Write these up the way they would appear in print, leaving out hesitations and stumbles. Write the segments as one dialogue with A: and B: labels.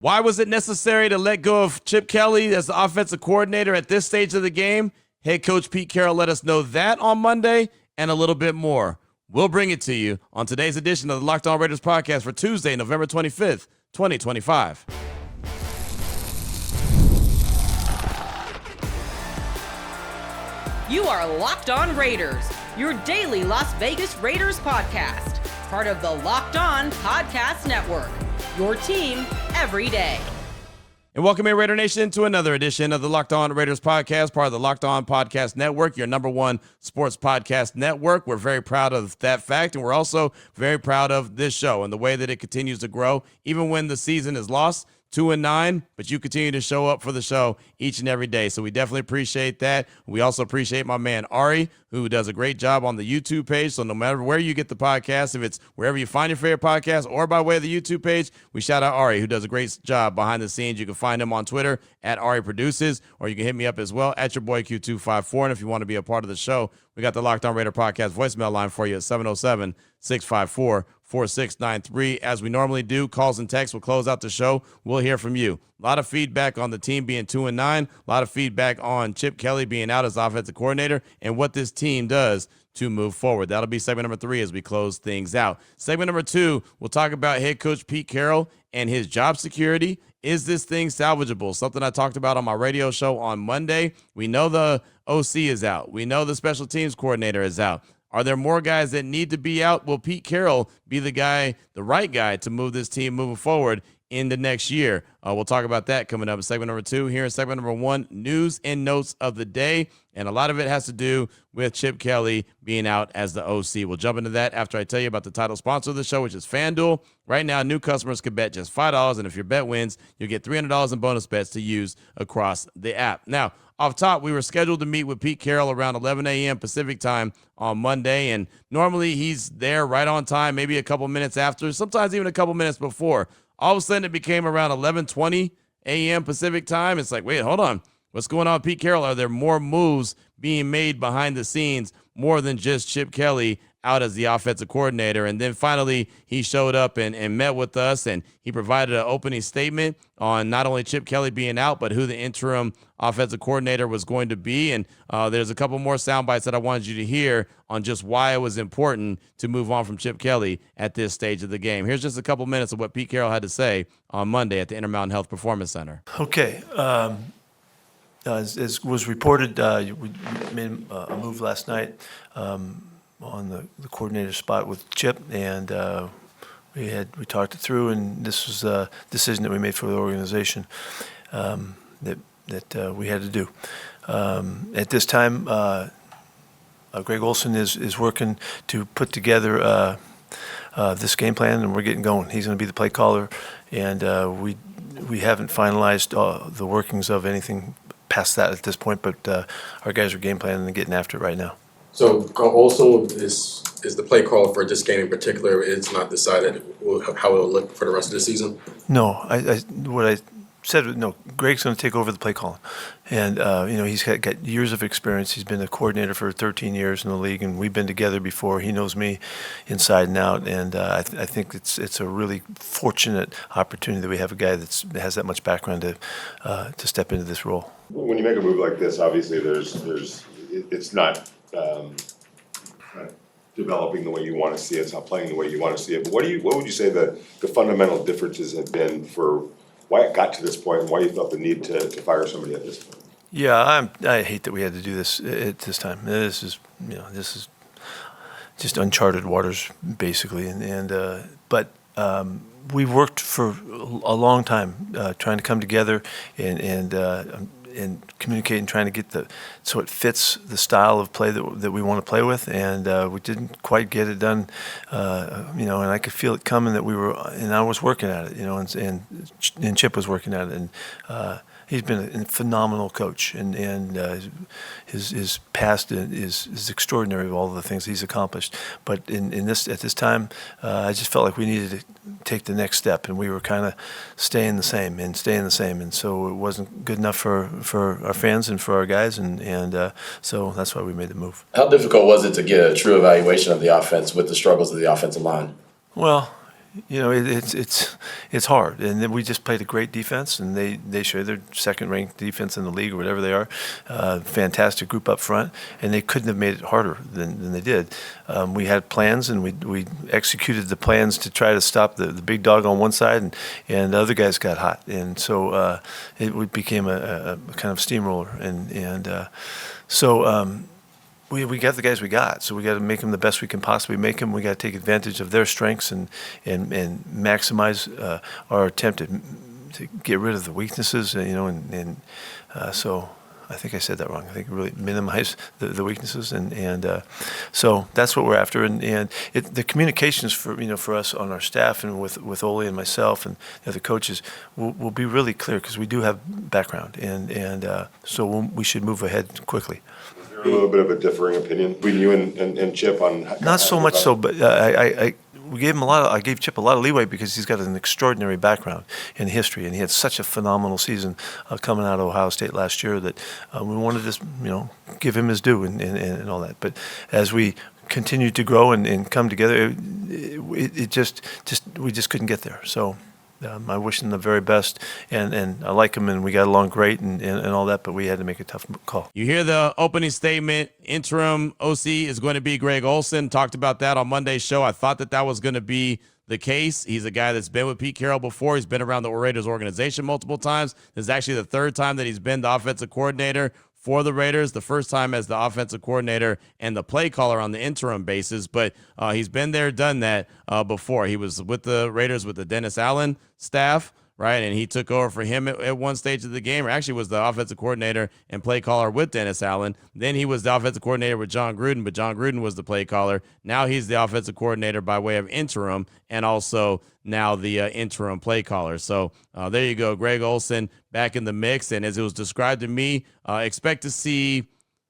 A: Why was it necessary to let go of Chip Kelly as the offensive coordinator at this stage of the game? Head coach Pete Carroll let us know that on Monday and a little bit more. We'll bring it to you on today's edition of the Locked On Raiders podcast for Tuesday, November 25th, 2025.
B: You are Locked On Raiders, your daily Las Vegas Raiders podcast, part of the Locked On Podcast Network, your team every day.
A: And welcome in, Raider Nation, to another edition of the Locked On Raiders podcast, part of the Locked On Podcast Network, your number one sports podcast network. We're very proud of that fact, and we're also very proud of this show and the way that it continues to grow, even when the season is lost. 2-9, but you continue to show up for the show each and every day. So we definitely appreciate that. We also appreciate my man Ari, who does a great job on the YouTube page. So no matter where you get the podcast, if it's wherever you find your favorite podcast or by way of the YouTube page, we shout out Ari, who does a great job behind the scenes. You can find him on Twitter at Ari Produces, or you can hit me up as well at your boy Q254. And if you want to be a part of the show, we got the Locked On Raider podcast voicemail line for you at 707-654-4693. As we normally do, calls and texts will close out the show. We'll hear from you. A lot of feedback on the team being 2-9, a lot of feedback on Chip Kelly being out as offensive coordinator and what this team does to move forward. That'll be segment number 3 as we close things out. Segment number 2, we'll talk about head coach Pete Carroll and his job security. Is this thing salvageable? Something I talked about on my radio show on Monday. We know the OC is out. We know the special teams coordinator is out. Are there more guys that need to be out? Will Pete Carroll be the guy, the right guy, to move this team moving forward in the next year? We'll talk about that coming up in segment number 2. Here in segment number 1, news and notes of the day. And a lot of it has to do with Chip Kelly being out as the OC. We'll jump into that after I tell you about the title sponsor of the show, which is FanDuel. Right now, new customers can bet just $5, and if your bet wins, you'll get $300 in bonus bets to use across the app. Now, off top, we were scheduled to meet with Pete Carroll around 11 a.m. Pacific time on Monday, and normally he's there right on time, maybe a couple minutes after, sometimes even a couple minutes before. All of a sudden, it became around 11:20 a.m. Pacific time. It's like, wait, hold on. What's going on with Pete Carroll? Are there more moves being made behind the scenes, more than just Chip Kelly out as the offensive coordinator? And then finally, he showed up and met with us, and he provided an opening statement on not only Chip Kelly being out, but who the interim offensive coordinator was going to be. And there's a couple more sound bites that I wanted you to hear on just why it was important to move on from Chip Kelly at this stage of the game. Here's just a couple minutes of what Pete Carroll had to say on Monday at the Intermountain Health Performance Center.
C: Okay. As was reported, we made a move last night on the coordinator spot with Chip, and we talked it through, and this was a decision that we made for the organization that we had to do. At this time, Greg Olson is working to put together this game plan, and we're getting going. He's going to be the play caller, and we haven't finalized the workings of anything past that at this point, but our guys are game planning and getting after it right now.
D: So also is the play call for this game in particular, it's not decided how it'll look for the rest of the season?
C: No, what I said, no, Greg's going to take over the play calling. And, he's got years of experience. He's been a coordinator for 13 years in the league, and we've been together before. He knows me inside and out, and I think it's a really fortunate opportunity that we have a guy that has that much background to step into this role.
E: When you make a move like this, obviously it's not developing the way you want to see it. It's not playing the way you want to see it. But what would you say the fundamental differences have been for why it got to this point and why you felt the need to fire somebody at this point?
C: Yeah, I hate that we had to do this at this time. This is just uncharted waters, basically. But we worked for a long time trying to come together and communicate and trying to get so it fits the style of play that we want to play with, and we didn't quite get it done, and I could feel it coming and I was working at it, and Chip was working at it, and he's been a phenomenal coach, and his past is extraordinary of all the things he's accomplished. But at this time, I just felt like we needed to take the next step, and we were kind of staying the same, and so it wasn't good enough for our fans and for our guys, and so that's why we made the move.
F: How difficult was it to get a true evaluation of the offense with the struggles of the offensive line?
C: Well, It's hard, and then we just played a great defense, and they showed their second-ranked defense in the league or whatever they are. Fantastic group up front, and they couldn't have made it harder than they did. We had plans, and we executed the plans to try to stop the big dog on one side, and the other guys got hot, and so it became a kind of steamroller, and so. We got the guys we got, so we got to make them the best we can possibly make them. We got to take advantage of their strengths and maximize our attempt to get rid of the weaknesses, so I think I said that wrong. I think really minimize the weaknesses, and so that's what we're after. And the communications for us on our staff and with Ole and myself and the other coaches will be really clear because we do have background, and so we should move ahead quickly.
E: A little bit of a differing opinion between you and Chip on
C: not so much so, but I gave him I gave Chip a lot of leeway because he's got an extraordinary background in history, and he had such a phenomenal season coming out of Ohio State last year that we wanted to give him his due and all that. But as we continued to grow and come together, we just couldn't get there. So. I wish him the very best, and I like him, and we got along great and all that, but we had to make a tough call.
A: You hear the opening statement. Interim OC is going to be Greg Olsen. Talked about that on Monday's show. I thought that was going to be the case. He's a guy that's been with Pete Carroll before. He's been around the Raiders organization multiple times. This is actually the third time that he's been the offensive coordinator for the Raiders, the first time as the offensive coordinator and the play caller on the interim basis, but he's been there, done that before. He was with the Raiders with the Dennis Allen staff, right? And he took over for him at one stage of the game, or actually was the offensive coordinator and play caller with Dennis Allen. Then he was the offensive coordinator with John Gruden, but John Gruden was the play caller. Now he's the offensive coordinator by way of interim and also now the interim play caller. So there you go, Greg Olsen back in the mix. And as it was described to me, expect to see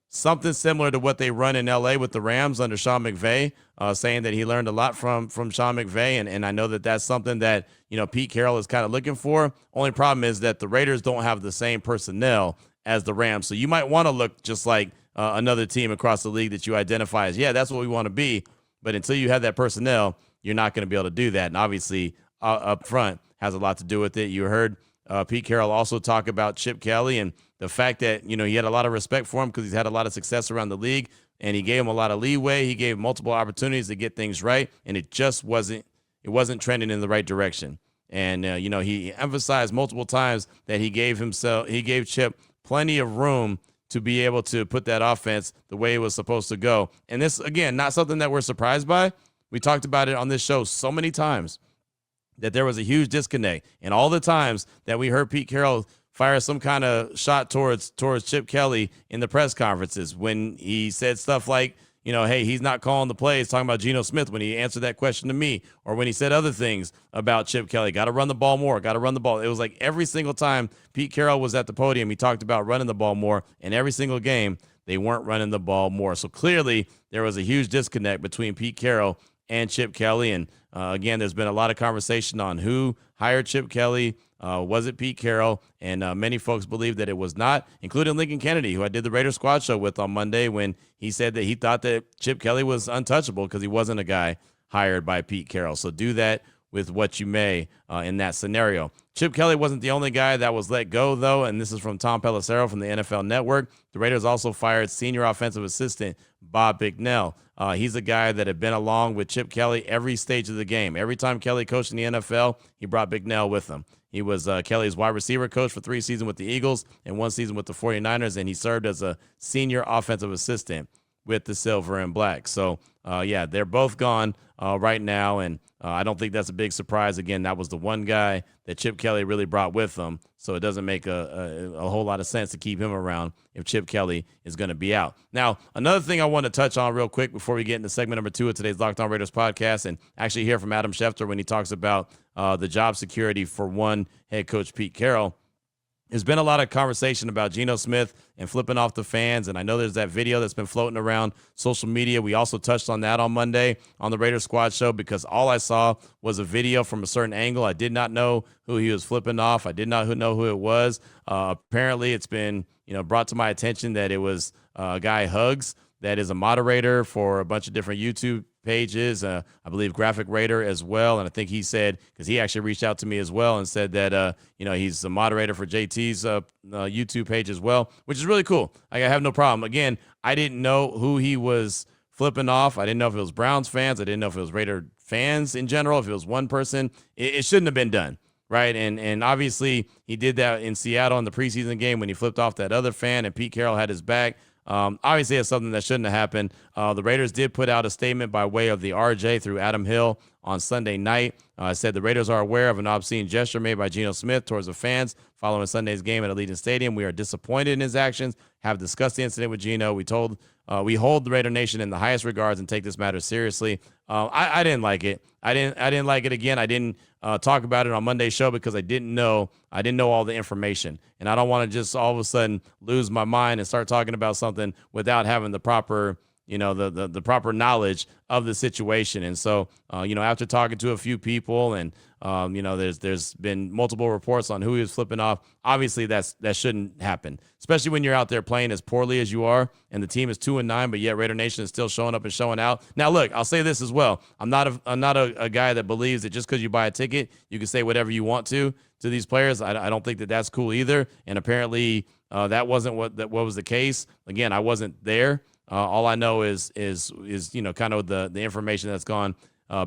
A: something similar to what they run in L.A. with the Rams under Sean McVay, saying that he learned a lot from Sean McVay, and I know that that's something that Pete Carroll is kind of looking for. Only problem is that the Raiders don't have the same personnel as the Rams, so you might want to look just like another team across the league that you identify as, yeah, that's what we want to be, but until you have that personnel, you're not going to be able to do that, and obviously up front has a lot to do with it. You heard Pete Carroll also talk about Chip Kelly and the fact that, he had a lot of respect for him because he's had a lot of success around the league, and he gave him a lot of leeway. He gave multiple opportunities to get things right, and it just wasn't trending in the right direction. And, he emphasized multiple times that he gave Chip plenty of room to be able to put that offense the way it was supposed to go. And this, again, not something that we're surprised by. We talked about it on this show so many times that there was a huge disconnect. And all the times that we heard Pete Carroll fire some kind of shot towards Chip Kelly in the press conferences when he said stuff like, hey, he's not calling the plays, talking about Gino Smith when he answered that question to me, or when he said other things about Chip Kelly, got to run the ball more, got to run the ball. It was like every single time Pete Carroll was at the podium, he talked about running the ball more, and every single game they weren't running the ball more. So clearly there was a huge disconnect between Pete Carroll and Chip Kelly, and again, there's been a lot of conversation on who hired Chip Kelly. Was it Pete Carroll? And many folks believe that it was not, including Lincoln Kennedy, who I did the Raider Squad show with on Monday, when he said that he thought that Chip Kelly was untouchable because he wasn't a guy hired by Pete Carroll. So do that with what you may in that scenario. Chip Kelly wasn't the only guy that was let go, though, and this is from Tom Pelissero from the NFL Network. The Raiders also fired senior offensive assistant Bob Bicknell. He's a guy that had been along with Chip Kelly every stage of the game. Every time Kelly coached in the NFL, he brought Bicknell with him. He was Kelly's wide receiver coach for 3 seasons with the Eagles and 1 season with the 49ers, and he served as a senior offensive assistant with the Silver and Black. So, they're both gone right now, and I don't think that's a big surprise. Again, that was the one guy that Chip Kelly really brought with him, so it doesn't make a whole lot of sense to keep him around if Chip Kelly is going to be out. Now, another thing I want to touch on real quick before we get into segment number 2 of today's Locked On Raiders podcast, and actually hear from Adam Schefter when he talks about the job security for one head coach Pete Carroll. There's been a lot of conversation about Gino Smith and flipping off the fans, and I know there's that video that's been floating around social media. We also touched on that on Monday on the Raider Squad show because all I saw was a video from a certain angle. I did not know who he was flipping off. I did not know who it was. Apparently, it's been brought to my attention that it was a guy, Hugs, that is a moderator for a bunch of different YouTube pages, I believe Graphic Raider as well. And I think he said, because he actually reached out to me as well and said that, he's the moderator for JT's YouTube page as well, which is really cool. I have no problem. Again, I didn't know who he was flipping off. I didn't know if it was Browns fans. I didn't know if it was Raider fans in general, if it was one person. It shouldn't have been done, right? And obviously he did that in Seattle in the preseason game when he flipped off that other fan and Pete Carroll had his back. Obviously, it's something that shouldn't have happened. The Raiders did put out a statement by way of the RJ through Adam Hill on Sunday night. Said the Raiders are aware of an obscene gesture made by Gino Smith towards the fans following Sunday's game at Allegiant Stadium. We are disappointed in his actions, have discussed the incident with Gino. We hold the Raider Nation in the highest regards and take this matter seriously. I didn't like it. I didn't like it. Again, I didn't talk about it on Monday's show because I didn't know all the information, and I don't want to just all of a sudden lose my mind and start talking about something without having the proper, the proper knowledge of the situation. And so, after talking to a few people and, there's been multiple reports on who he was flipping off. Obviously that shouldn't happen, especially when you're out there playing as poorly as you are and the team is 2-9, but yet Raider Nation is still showing up and showing out. Now, look, I'll say this as well. I'm not a guy that believes that just because you buy a ticket, you can say whatever you want to these players. I don't think that that's cool either. And apparently that wasn't what was the case. Again, I wasn't there. All I know is kind of the information that's gone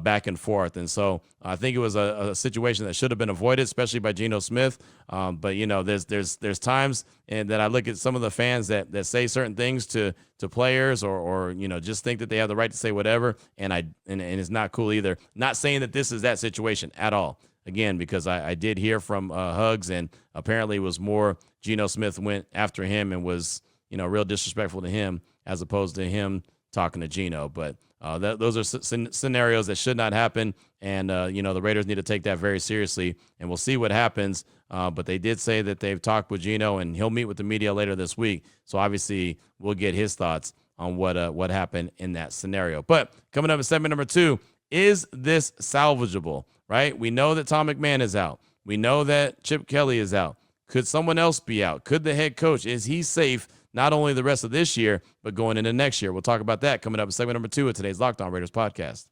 A: back and forth. And so I think it was a situation that should have been avoided, especially by Gino Smith. But there's times and that I look at some of the fans that say certain things to players or just think that they have the right to say whatever. And it's not cool either. Not saying that this is that situation at all. Again, because I did hear from Hugs, and apparently it was more Gino Smith went after him and was, real disrespectful to him as opposed to him talking to Gino. But those are scenarios that should not happen. And, the Raiders need to take that very seriously, and we'll see what happens. But they did say that they've talked with Gino, and he'll meet with the media later this week. So obviously we'll get his thoughts on what happened in that scenario. But coming up in segment number 2, is this salvageable? Right? We know that Tom McMahon is out. We know that Chip Kelly is out. Could someone else be out? Could the head coach, is he safe not only the rest of this year, but going into next year? We'll talk about that coming up in segment number 2 of today's Locked On Raiders podcast.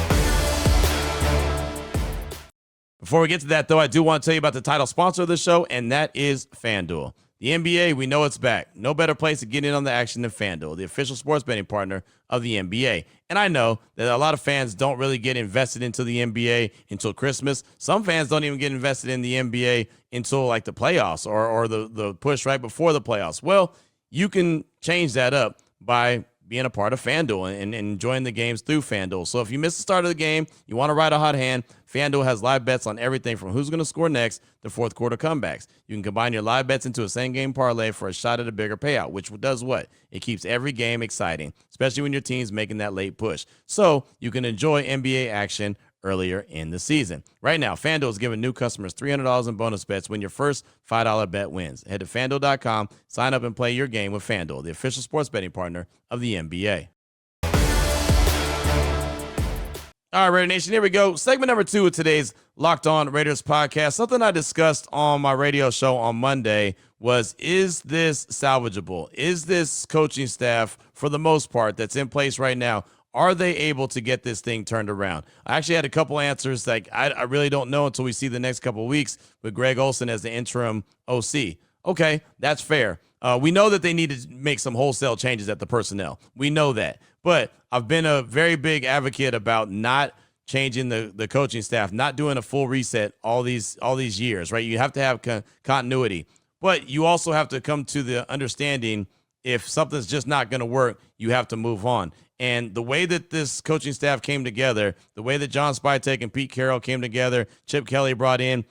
A: Before we get to that, though, I do want to tell you about the title sponsor of the show, and that is FanDuel. The NBA, we know it's back. No better place to get in on the action than FanDuel, the official sports betting partner of the NBA. And I know that a lot of fans don't really get invested into the NBA until Christmas. Some fans don't even get invested in the NBA until like the playoffs or the push right before the playoffs. Well, you can change that up by being a part of FanDuel and enjoying the games through FanDuel. So if you miss the start of the game, you want to ride a hot hand, FanDuel has live bets on everything from who's going to score next to fourth quarter comebacks. You can combine your live bets into a same-game parlay for a shot at a bigger payout, which does what? It keeps every game exciting, especially when your team's making that late push. So you can enjoy NBA action earlier in the season. Right now, FanDuel is giving new customers $300 in bonus bets when your first $5 bet wins. Head to FanDuel.com, sign up and play your game with FanDuel, the official sports betting partner of the NBA. All right, Raider Nation, here we go. Segment number 2 of today's Locked On Raiders podcast. Something I discussed on my radio show on Monday was, is this salvageable? Is this coaching staff, for the most part, that's in place right now, are they able to get this thing turned around? I actually had a couple answers that I really don't know until we see the next couple of weeks with Greg Olsen as the interim OC. Okay, that's fair. We know that they need to make some wholesale changes at the personnel. We know that. But I've been a very big advocate about not changing the coaching staff, not doing a full reset all these years, right? You have to have continuity. But you also have to come to the understanding, if something's just not going to work, you have to move on. And the way that this coaching staff came together, the way that John Spytek and Pete Carroll came together, Chip Kelly brought in,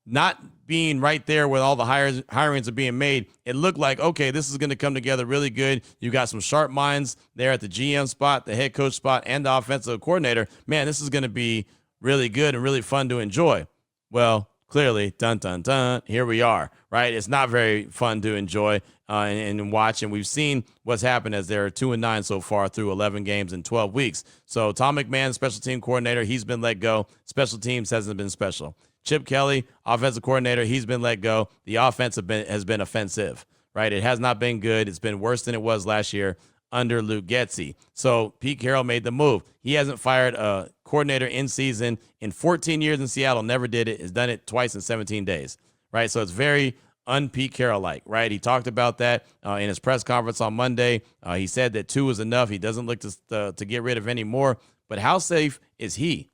A: not being right there when all the hirings are being made, it looked like, okay, this is going to come together really good. You got some sharp minds there at the GM spot, the head coach spot, and the offensive coordinator. Man, this is going to be really good and really fun to enjoy. Well, clearly, dun, dun, dun, here we are, right? It's not very fun to enjoy and watch, and we've seen what's happened as they're 2-9 so far through 11 games in 12 weeks. So Tom McMahon, special team coordinator, he's been let go. Special teams hasn't been special. Chip Kelly, offensive coordinator, he's been let go. The offense has been offensive, right? It has not been good. It's been worse than it was last year. under Luke Getsy. So Pete Carroll made the move. He hasn't fired a coordinator in season in 14 years in Seattle, never did it, has done it twice in 17 days, right? So it's very un-Pete Carroll-like, right? He talked about that in his press conference on Monday. He said that 2 is enough. He doesn't look to get rid of any more. But how safe is he?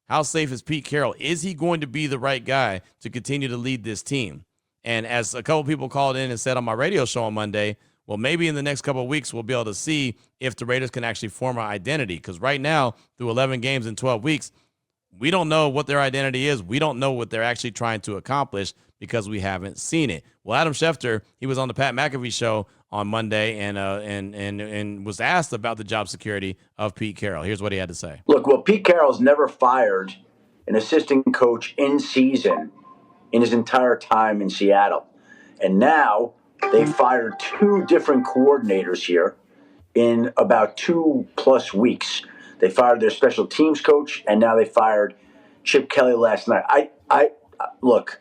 A: How safe is Pete Carroll? Is he going to be the right guy to continue to lead this team? And as a couple people called in and said on my radio show on Monday, well, maybe in the next couple of weeks we'll be able to see if the Raiders can actually form an identity. Because right now, through 11 games in 12 weeks, we don't know what their identity is. We don't know what they're actually trying to accomplish because we haven't seen it. Well, Adam Schefter, he was on the Pat McAfee show on Monday and was asked about the job security of Pete Carroll. Here's what he had to say.
F: Look, well, Pete Carroll's never fired an assistant coach in season in his entire time in Seattle. And now they fired 2 different coordinators here in about 2+ weeks. They fired their special teams coach, and now they fired Chip Kelly last night. Look,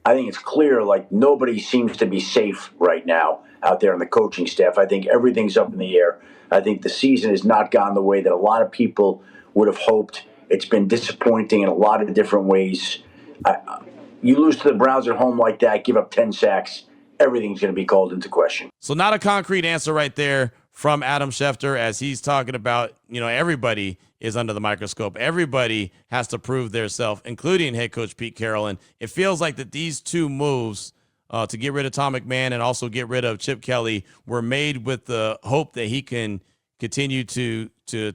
F: I think it's clear, like, nobody seems to be safe right now out there on the coaching staff. I think everything's up in the air. I think the season has not gone the way that a lot of people would have hoped. It's been disappointing in a lot of different ways. You lose to the Browns at home like that, give up 10 sacks, everything's going to be called into question.
A: So not a concrete answer right there from Adam Schefter as he's talking about, everybody is under the microscope. Everybody has to prove their self, including head coach Pete Carroll. And it feels like that these 2 moves to get rid of Tom McMahon and also get rid of Chip Kelly were made with the hope that he can continue to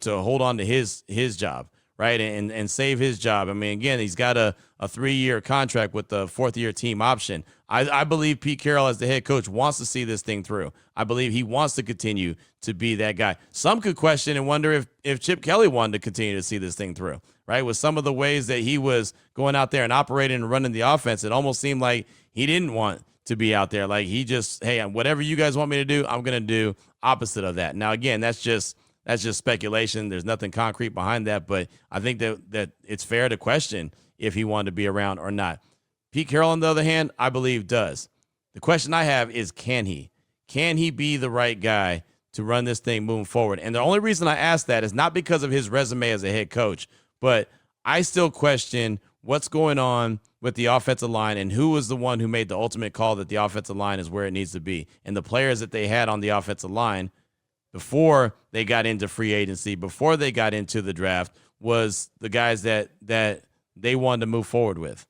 A: hold on to his job, right, and save his job. I mean, again, he's got a 3-year contract with the 4th-year team option. I believe Pete Carroll, as the head coach, wants to see this thing through. I believe he wants to continue to be that guy. Some could question and wonder if Chip Kelly wanted to continue to see this thing through, right? With some of the ways that he was going out there and operating and running the offense, it almost seemed like he didn't want to be out there. Like he just, hey, whatever you guys want me to do, I'm going to do opposite of that. Now, again, that's just speculation. There's nothing concrete behind that, but I think that it's fair to question if he wanted to be around or not. Pete Carroll, on the other hand, I believe does. The question I have is, can he? Can he be the right guy to run this thing moving forward? And the only reason I ask that is not because of his resume as a head coach, but I still question what's going on with the offensive line and who was the one who made the ultimate call that the offensive line is where it needs to be. And the players that they had on the offensive line before they got into free agency, before they got into the draft, was the guys that they wanted to move forward with.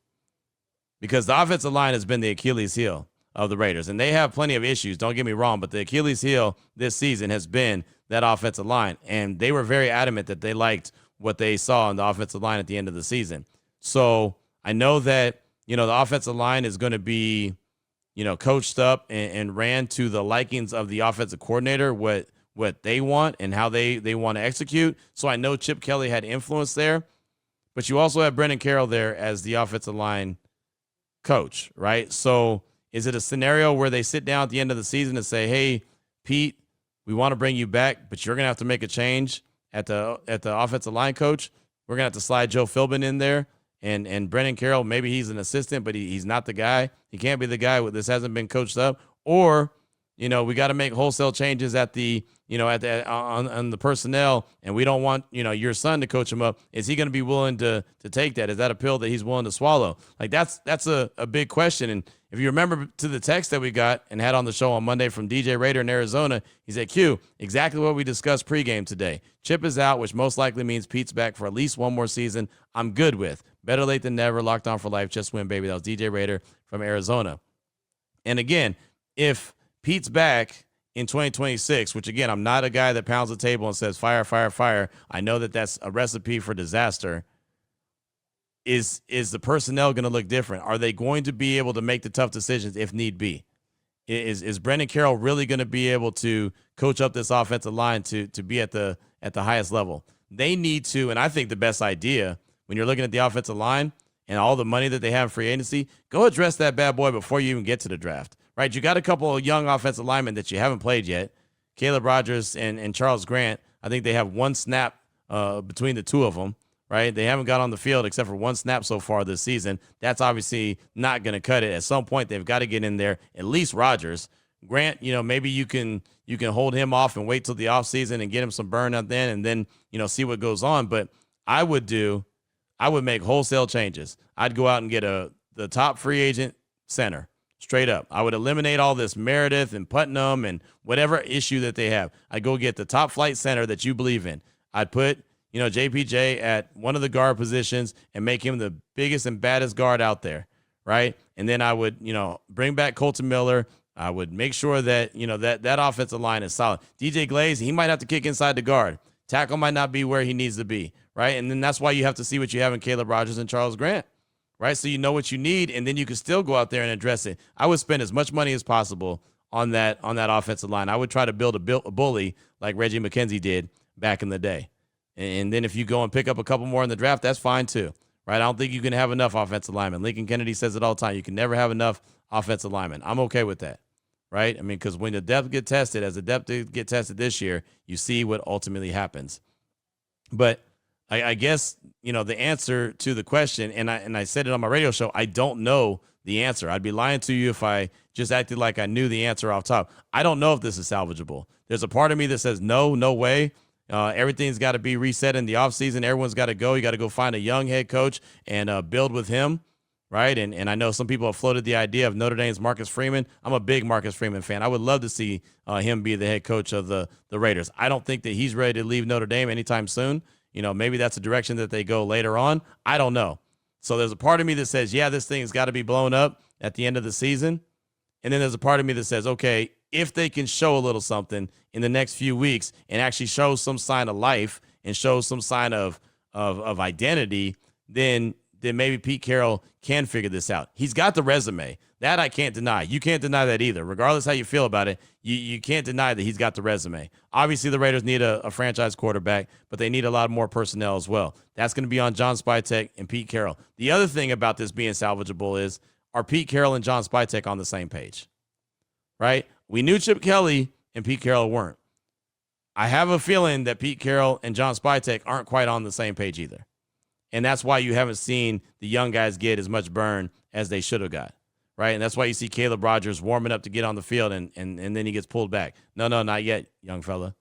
A: Because the offensive line has been the Achilles heel of the Raiders. And they have plenty of issues, don't get me wrong, but the Achilles heel this season has been that offensive line. And they were very adamant that they liked what they saw on the offensive line at the end of the season. So I know that, the offensive line is going to be, coached up and ran to the likings of the offensive coordinator, what they want and how they want to execute. So I know Chip Kelly had influence there, but you also have Brendan Carroll there as the offensive line coach, right? So is it a scenario where they sit down at the end of the season and say, hey, Pete, we want to bring you back, but you're going to have to make a change at the offensive line coach. We're going to have to slide Joe Philbin in there. And Brendan Carroll, maybe he's an assistant, but he's not the guy. He can't be the guy. This hasn't been coached up. Or, we got to make wholesale changes at the, on the personnel, and we don't want, your son to coach him up. Is he going to be willing to take that? Is that a pill that he's willing to swallow? Like that's a big question. And if you remember to the text that we got and had on the show on Monday from DJ Raider in Arizona, he said, Q, exactly what we discussed pregame today. Chip is out, which most likely means Pete's back for at least one more season. I'm good with. Better late than never. Locked on for life. Just win, baby. That was DJ Raider from Arizona. And again, if Pete's back in 2026, which again, I'm not a guy that pounds the table and says fire, fire, fire. I know that that's a recipe for disaster. Is the personnel going to look different? Are they going to be able to make the tough decisions if need be? Is Brendan Carroll really going to be able to coach up this offensive line to be at the highest level? They need to, and I think the best idea when you're looking at the offensive line and all the money that they have in free agency, go address that bad boy before you even get to the draft. Right, you got a couple of young offensive linemen that you haven't played yet, Caleb Rogers and Charles Grant. I think they have one snap between the two of them, right? They haven't got on the field except for one snap so far this season. That's obviously not going to cut it. At some point, they've got to get in there, at least Rogers, Grant, maybe you can hold him off and wait till the offseason and get him some burn out then, and then, see what goes on. But I would make wholesale changes. I'd go out and get the top free agent center straight up. I would eliminate all this Meredith and Putnam and whatever issue that they have. I'd go get the top flight center that you believe in. I'd put, JPJ at one of the guard positions and make him the biggest and baddest guard out there, right? And then I would, bring back Colton Miller. I would make sure that, that offensive line is solid. DJ Glaze, he might have to kick inside the guard. Tackle might not be where he needs to be, right? And then that's why you have to see what you have in Caleb Rogers and Charles Grant, right? So you know what you need, and then you can still go out there and address it. I would spend as much money as possible on that offensive line. I would try to build a bully like Reggie McKenzie did back in the day. And then if you go and pick up a couple more in the draft, that's fine too, right? I don't think you can have enough offensive linemen. Lincoln Kennedy says it all the time. You can never have enough offensive linemen. I'm okay with that, right? I mean, because when the depth get tested, as the depth get tested this year, you see what ultimately happens. But I guess, the answer to the question, and I said it on my radio show, I don't know the answer. I'd be lying to you if I just acted like I knew the answer off top. I don't know if this is salvageable. There's a part of me that says, no way. Everything's got to be reset in the offseason. Everyone's got to go. You got to go find a young head coach and build with him, right? And I know some people have floated the idea of Notre Dame's Marcus Freeman. I'm a big Marcus Freeman fan. I would love to see him be the head coach of the Raiders. I don't think that he's ready to leave Notre Dame anytime soon. Maybe that's a direction that they go later on. I don't know. So there's a part of me that says, yeah, this thing's got to be blown up at the end of the season. And then there's a part of me that says, okay, if they can show a little something in the next few weeks and actually show some sign of life and show some sign of identity, then maybe Pete Carroll can figure this out. He's got the resume. That I can't deny. You can't deny that either. Regardless how you feel about it, you can't deny that he's got the resume. Obviously, the Raiders need a franchise quarterback, but they need a lot more personnel as well. That's going to be on John Spytek and Pete Carroll. The other thing about this being salvageable is, are Pete Carroll and John Spytek on the same page? Right? We knew Chip Kelly and Pete Carroll weren't. I have a feeling that Pete Carroll and John Spytek aren't quite on the same page either. And that's why you haven't seen the young guys get as much burn as they should have got, right? And that's why you see Caleb Rogers warming up to get on the field and then he gets pulled back. No, not yet, young fella,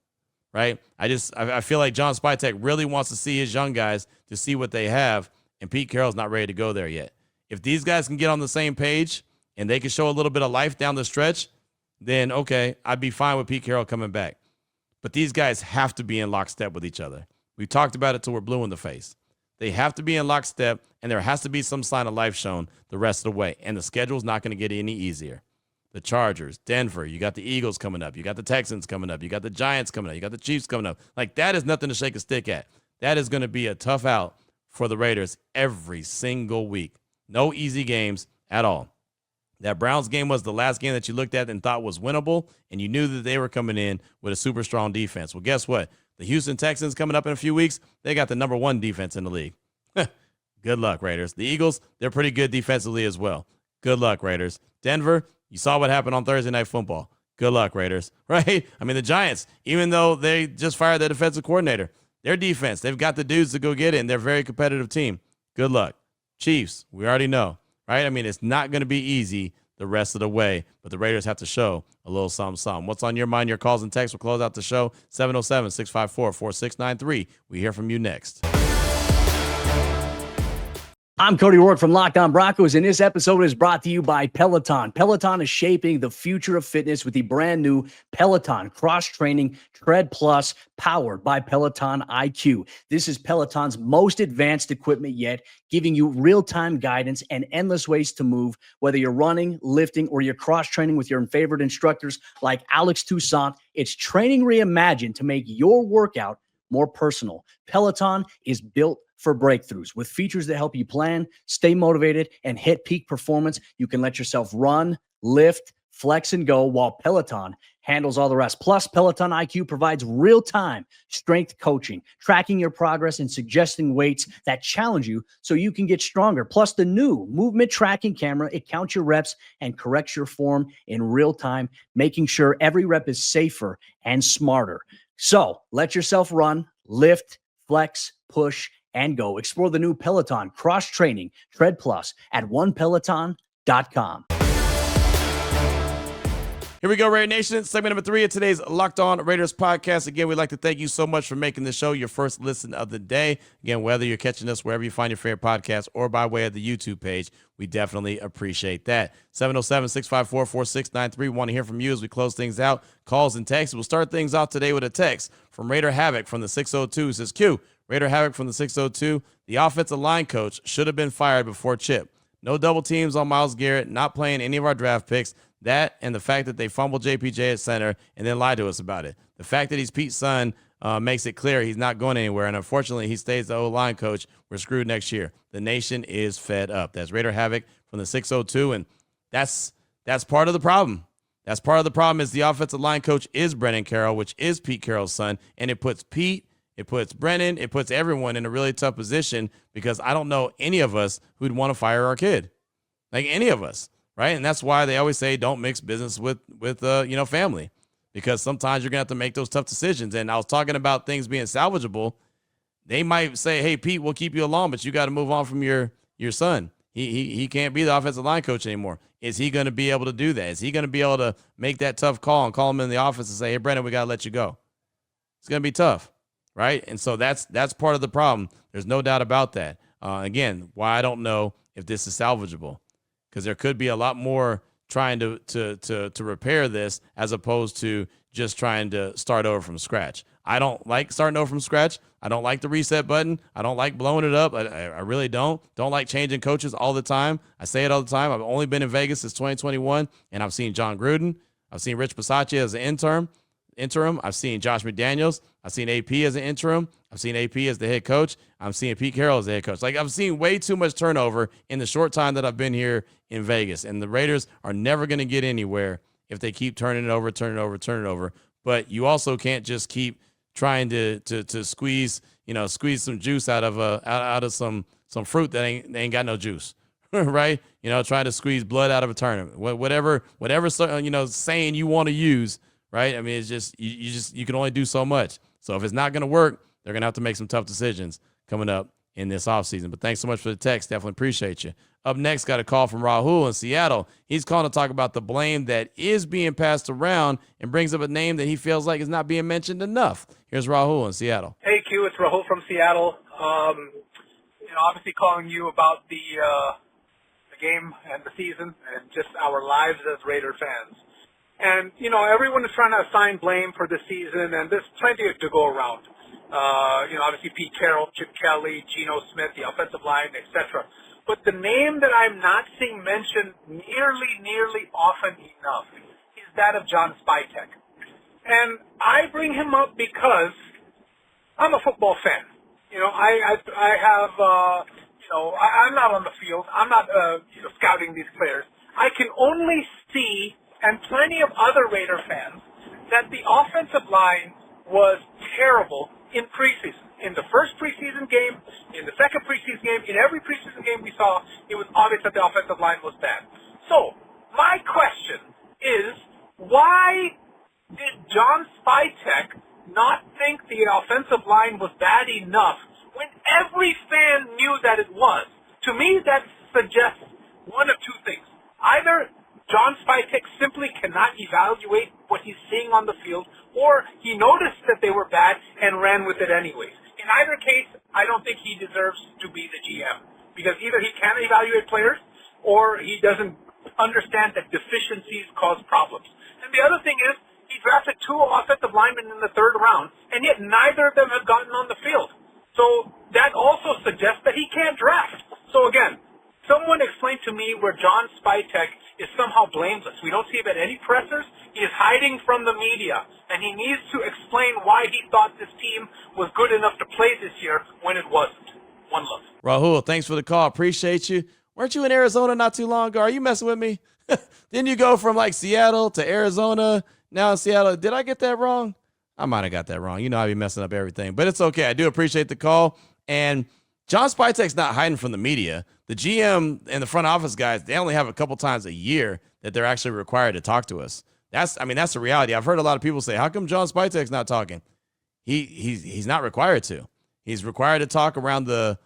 A: right? I feel like John Spytek really wants to see his young guys to see what they have, and Pete Carroll's not ready to go there yet. If these guys can get on the same page and they can show a little bit of life down the stretch, then, okay, I'd be fine with Pete Carroll coming back. But these guys have to be in lockstep with each other. We've talked about it till we're blue in the face. They have to be in lockstep, and there has to be some sign of life shown the rest of the way. And the schedule's not going to get any easier. The Chargers, Denver, you got the Eagles coming up. You got the Texans coming up. You got the Giants coming up. You got the Chiefs coming up. Like, that is nothing to shake a stick at. That is going to be a tough out for the Raiders every single week. No easy games at all. That Browns game was the last game that you looked at and thought was winnable, and you knew that they were coming in with a super strong defense. Well, guess what? The Houston Texans coming up in a few weeks, they got the number one defense in the league. Good luck, Raiders. The Eagles, they're pretty good defensively as well. Good luck, Raiders. Denver, you saw what happened on Thursday Night Football. Good luck, Raiders, right? I mean, the Giants, even though they just fired their defensive coordinator, their defense, they've got the dudes to go get it, and they're a very competitive team. Good luck. Chiefs, we already know, right? I mean, it's not going to be easy the rest of the way, but the Raiders have to show a little something. What's on your mind? Your calls and texts will close out the show. 707-654-4693. We hear from you next.
G: I'm Cody Rourke from Locked On Broncos, and this episode is brought to you by Peloton. Peloton is shaping the future of fitness with the brand new Peloton Cross-Training Tread Plus, powered by Peloton IQ. This is Peloton's most advanced equipment yet, giving you real-time guidance and endless ways to move, whether you're running, lifting, or you're cross-training with your favorite instructors like Alex Toussaint. It's training reimagined to make your workout more personal. Peloton is built for breakthroughs with features that help you plan, stay motivated, and hit peak performance. You can let yourself run, lift, flex, and go while Peloton handles all the rest. Plus, Peloton IQ provides real-time strength coaching, tracking your progress and suggesting weights that challenge you so you can get stronger. Plus, the new movement tracking camera, it counts your reps and corrects your form in real time, making sure every rep is safer and smarter. So let yourself run, lift, flex, push, and go. Explore the new Peloton Cross-Training Tread Plus at onepeloton.com.
A: Here we go, Raider Nation. Segment number 3 of today's Locked On Raiders podcast. Again, we'd like to thank you so much for making the show your first listen of the day. Again, whether you're catching us wherever you find your favorite podcast or by way of the YouTube page, we definitely appreciate that. 707-654-4693. Want to hear from you as we close things out. Calls and texts. We'll start things off today with a text from Raider Havoc from the 602. It says, Q, Raider Havoc from the 602. The offensive line coach should have been fired before Chip. No double teams on Myles Garrett, not playing any of our draft picks. That and the fact that they fumbled JPJ at center and then lied to us about it. The fact that he's Pete's son makes it clear he's not going anywhere. And unfortunately, he stays the O-line coach. We're screwed next year. The nation is fed up. That's Raider Havoc from the 602. And that's part of the problem. That's part of the problem is the offensive line coach is Brennan Carroll, which is Pete Carroll's son. And it puts Pete, it puts Brennan, it puts everyone in a really tough position because I don't know any of us who'd want to fire our kid. Like any of us. Right. And that's why they always say don't mix business with family, because sometimes you're going to have to make those tough decisions. And I was talking about things being salvageable. They might say, hey, Pete, we'll keep you along, but you got to move on from your son. He can't be the offensive line coach anymore. Is he going to be able to do that? Is he going to be able to make that tough call and call him in the office and say, hey, Brennan, we got to let you go? It's going to be tough. Right. And so that's part of the problem. There's no doubt about that. Again, why I don't know if this is salvageable. Because there could be a lot more trying to repair this as opposed to just trying to start over from scratch. I don't like starting over from scratch. I don't like the reset button. I don't like blowing it up. I really don't. Don't like changing coaches all the time. I say it all the time. I've only been in Vegas since 2021, and I've seen John Gruden. I've seen Rich Bisaccia as an interim. I've seen Josh McDaniels. I've seen AP as an interim. I've seen AP as the head coach. I'm seeing Pete Carroll as the head coach. Like, I've seen way too much turnover in the short time that I've been here in Vegas. And the Raiders are never going to get anywhere if they keep turning it over. But you also can't just keep trying to squeeze some juice out of some fruit that ain't got no juice. Right? Trying to squeeze blood out of a turnip. Whatever saying you want to use, right? I mean, it's just you can only do so much. So if it's not going to work, they're going to have to make some tough decisions coming up in this offseason. But thanks so much for the text. Definitely appreciate you. Up next, got a call from Rahul in Seattle. He's calling to talk about the blame that is being passed around and brings up a name that he feels like is not being mentioned enough. Here's Rahul in Seattle.
H: Hey, Q, it's Rahul from Seattle. Obviously calling you about the game and the season and just our lives as Raider fans. And, everyone is trying to assign blame for the season, and there's plenty to go around. Obviously Pete Carroll, Chip Kelly, Gino Smith, the offensive line, etc. But the name that I'm not seeing mentioned nearly often enough is that of John Spytek. And I bring him up because I'm a football fan. I'm not on the field. I'm not scouting these players. I can only see, and plenty of other Raider fans, that the offensive line was terrible in preseason. In the first preseason game, in the second preseason game, in every preseason game we saw, it was obvious that the offensive line was bad. So, my question is, why did John Spytek not think the offensive line was bad enough when every fan knew that it was? To me, that suggests one of two things. Either John Spytek simply cannot evaluate what he's seeing on the field, or he noticed that they were bad and ran with it anyways. In either case, I don't think he deserves to be the GM, because either he can't evaluate players, or he doesn't understand that deficiencies cause problems. And the other thing is, he drafted 2 offensive linemen in the 3rd round, and yet neither of them have gotten on the field. So that also suggests that he can't draft. So again, someone explain to me where John Spytek is somehow blameless. We don't see him at any pressers. He is hiding from the media, and he needs to explain why he thought this team was good enough to play this year when it wasn't. One love.
A: Rahul, thanks for the call. Appreciate you. Weren't you in Arizona not too long ago? Are you messing with me? Didn't you go from like Seattle to Arizona, now in Seattle? Did I get that wrong? I might have got that wrong. I'd be messing up everything. But it's okay. I do appreciate the call. And John Spytek's not hiding from the media. The GM and the front office guys, they only have a couple times a year that they're actually required to talk to us. That's the reality. I've heard a lot of people say, how come John Spytek's not talking? He's not required to. He's required to talk around the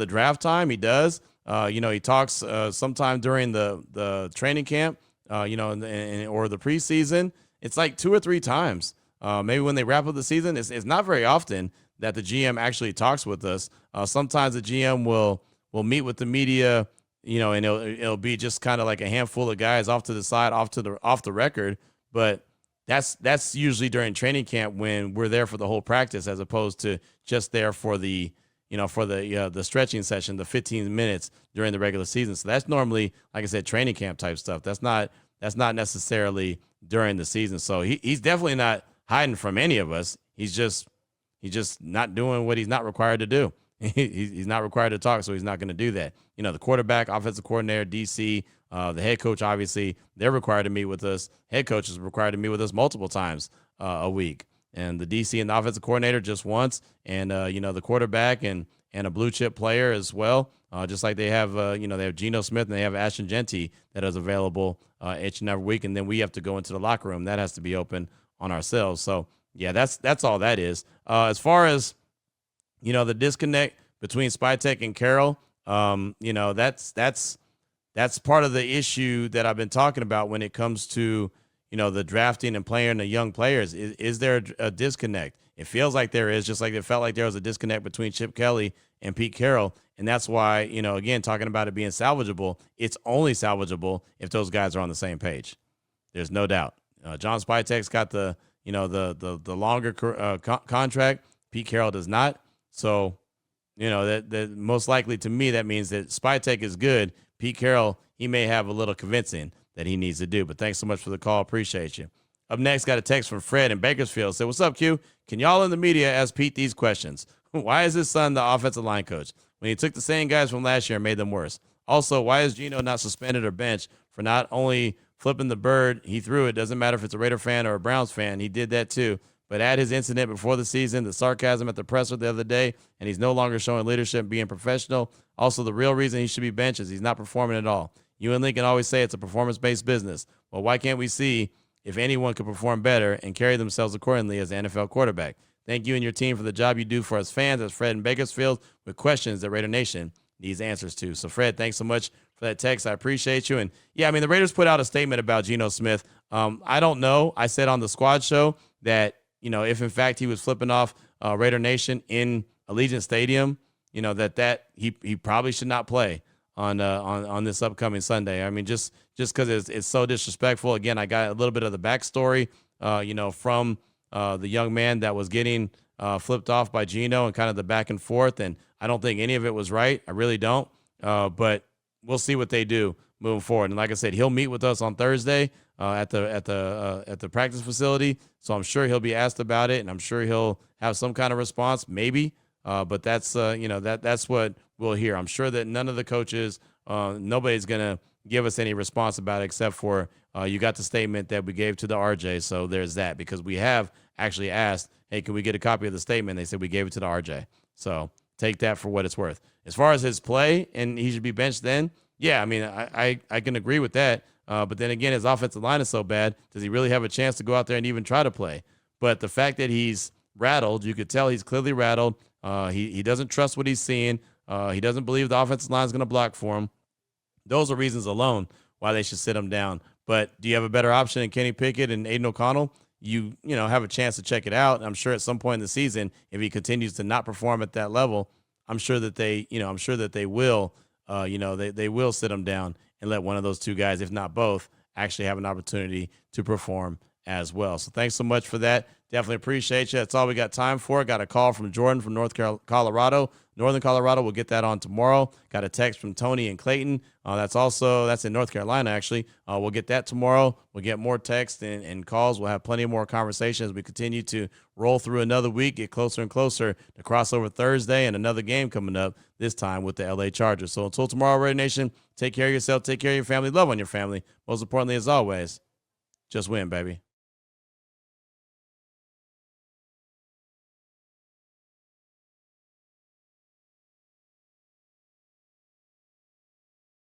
A: draft time. He does. He talks sometime during the training camp or the preseason, it's like 2 or 3 times. Maybe when they wrap up the season, it's not very often that the GM actually talks with us. Sometimes the GM will meet with the media, and it'll be just kind of like a handful of guys off to the side, off the record. But that's usually during training camp when we're there for the whole practice, as opposed to just there for the stretching session, the 15 minutes during the regular season. So that's normally, like I said, training camp type stuff. That's not necessarily during the season. So he's definitely not hiding from any of us. He's just not doing what he's not required to do. He's not required to talk, so he's not going to do that. The quarterback, offensive coordinator, DC, the head coach, obviously, they're required to meet with us. Head coach is required to meet with us multiple times a week. And the DC and the offensive coordinator just once. And, the quarterback and a blue chip player as well. Just like they have, they have Gino Smith and they have Ashton Genty that is available each and every week. And then we have to go into the locker room. That has to be open on ourselves. So, yeah, that's all that is. As far as, the disconnect between Spytek and Carroll, that's part of the issue that I've been talking about when it comes to, the drafting and playing the young players. Is there a disconnect? It feels like there is, just like it felt like there was a disconnect between Chip Kelly and Pete Carroll. And that's why, again, talking about it being salvageable, it's only salvageable if those guys are on the same page. There's no doubt. John Spytek's got the longer contract. Pete Carroll does not. So, that most likely to me, that means that Spytek is good. Pete Carroll, he may have a little convincing that he needs to do. But thanks so much for the call. Appreciate you. Up next, got a text from Fred in Bakersfield. Said, "What's up, Q? Can y'all in the media ask Pete these questions? Why is his son the offensive line coach when he took the same guys from last year and made them worse? Also, why is Gino not suspended or benched for not only flipping the bird he threw it? Doesn't matter if it's a Raider fan or a Browns fan. He did that too. But at his incident before the season, the sarcasm at the presser the other day, and he's no longer showing leadership and being professional. Also, the real reason he should be benched is he's not performing at all. You and Lincoln always say it's a performance-based business. Well, why can't we see if anyone could perform better and carry themselves accordingly as an NFL quarterback? Thank you and your team for the job you do for us fans." As Fred in Bakersfield with questions that Raider Nation needs answers to. So, Fred, thanks so much for that text. I appreciate you. And, yeah, the Raiders put out a statement about Geno Smith. I don't know. I said on the squad show that, if in fact he was flipping off Raider Nation in Allegiant Stadium, that he probably should not play on this upcoming Sunday. Just because it's so disrespectful. Again, I got a little bit of the backstory, from the young man that was getting flipped off by Gino and kind of the back and forth. And I don't think any of it was right. I really don't. But we'll see what they do moving forward. And like I said, he'll meet with us on Thursday at the practice facility. So I'm sure he'll be asked about it, and I'm sure he'll have some kind of response, maybe. But that's that's what we'll hear. I'm sure that none of the coaches, nobody's gonna give us any response about it except for you got the statement that we gave to the RJ. So there's that, because we have actually asked, hey, can we get a copy of the statement? They said we gave it to the RJ. So take that for what it's worth. As far as his play and he should be benched then, yeah, I can agree with that. But then again, his offensive line is so bad. Does he really have a chance to go out there and even try to play? But the fact that he's rattled, you could tell he's clearly rattled. He doesn't trust what he's seeing. He doesn't believe the offensive line is going to block for him. Those are reasons alone why they should sit him down. But do you have a better option than Kenny Pickett and Aiden O'Connell? You have a chance to check it out. I'm sure at some point in the season, if he continues to not perform at that level, I'm sure that they will, they will sit him down and let one of those two guys, if not both, actually have an opportunity to perform as well. So thanks so much for that. Definitely appreciate you. That's all we got time for. Got a call from Jordan from Colorado. Northern Colorado. We'll get that on tomorrow. Got a text from Tony and Clayton. That's in North Carolina, actually. We'll get that tomorrow. We'll get more texts and calls. We'll have plenty more conversations as we continue to roll through another week, get closer and closer to crossover Thursday and another game coming up, this time with the LA Chargers. So until tomorrow, Raider Nation, take care of yourself, take care of your family, love on your family. Most importantly, as always, just win, baby.